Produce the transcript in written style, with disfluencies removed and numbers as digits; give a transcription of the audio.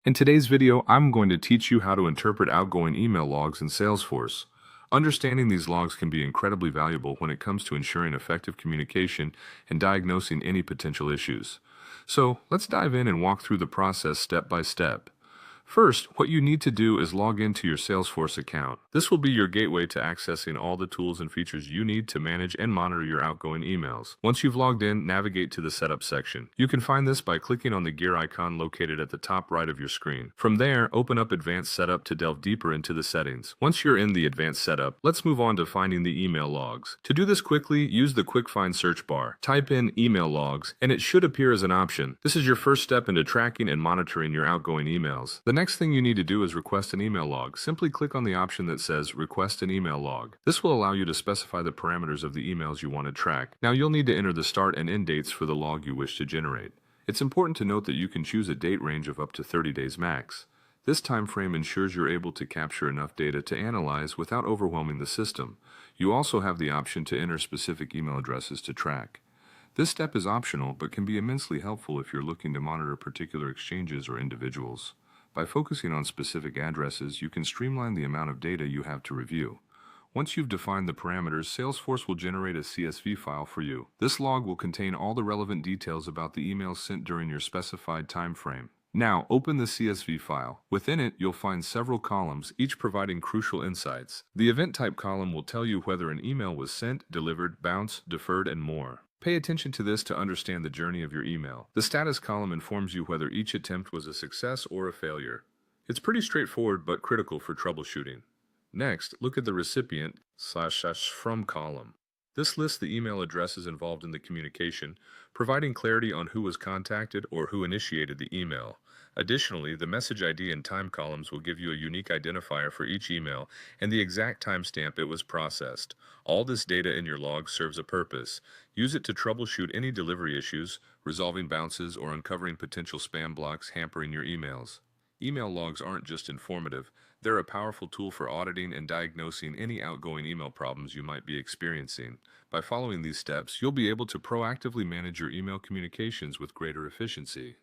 In today's video, I'm going to teach you how to interpret outgoing email logs in Salesforce. Understanding these logs can be incredibly valuable when it comes to ensuring effective communication and diagnosing any potential issues. So, let's dive in and walk through the process step by step. First, what you need to do is log into your Salesforce account. This will be your gateway to accessing all the tools and features you need to manage and monitor your outgoing emails. Once you've logged in, navigate to the Setup section. You can find this by clicking on the gear icon located at the top right of your screen. From there, open up Advanced Setup to delve deeper into the settings. Once you're in the Advanced Setup, let's move on to finding the email logs. To do this quickly, use the Quick Find search bar. Type in email logs, and it should appear as an option. This is your first step into tracking and monitoring your outgoing emails. The next thing you need to do is request an email log. Simply click on the option that says Request an email log. This will allow you to specify the parameters of the emails you want to track. Now you'll need to enter the start and end dates for the log you wish to generate. It's important to note that you can choose a date range of up to 30 days max. This time frame ensures you're able to capture enough data to analyze without overwhelming the system. You also have the option to enter specific email addresses to track. This step is optional but can be immensely helpful if you're looking to monitor particular exchanges or individuals. By focusing on specific addresses, you can streamline the amount of data you have to review. Once you've defined the parameters, Salesforce will generate a CSV file for you. This log will contain all the relevant details about the emails sent during your specified time frame. Now, open the CSV file. Within it, you'll find several columns, each providing crucial insights. The event type column will tell you whether an email was sent, delivered, bounced, deferred, and more. Pay attention to this to understand the journey of your email. The status column informs you whether each attempt was a success or a failure. It's pretty straightforward but critical for troubleshooting. Next, look at the recipient/from column. This lists the email addresses involved in the communication, providing clarity on who was contacted or who initiated the email. Additionally, the message ID and time columns will give you a unique identifier for each email and the exact timestamp it was processed. All this data in your log serves a purpose. Use it to troubleshoot any delivery issues, resolving bounces, or uncovering potential spam blocks hampering your emails. Email logs aren't just informative, they're a powerful tool for auditing and diagnosing any outgoing email problems you might be experiencing. By following these steps, you'll be able to proactively manage your email communications with greater efficiency.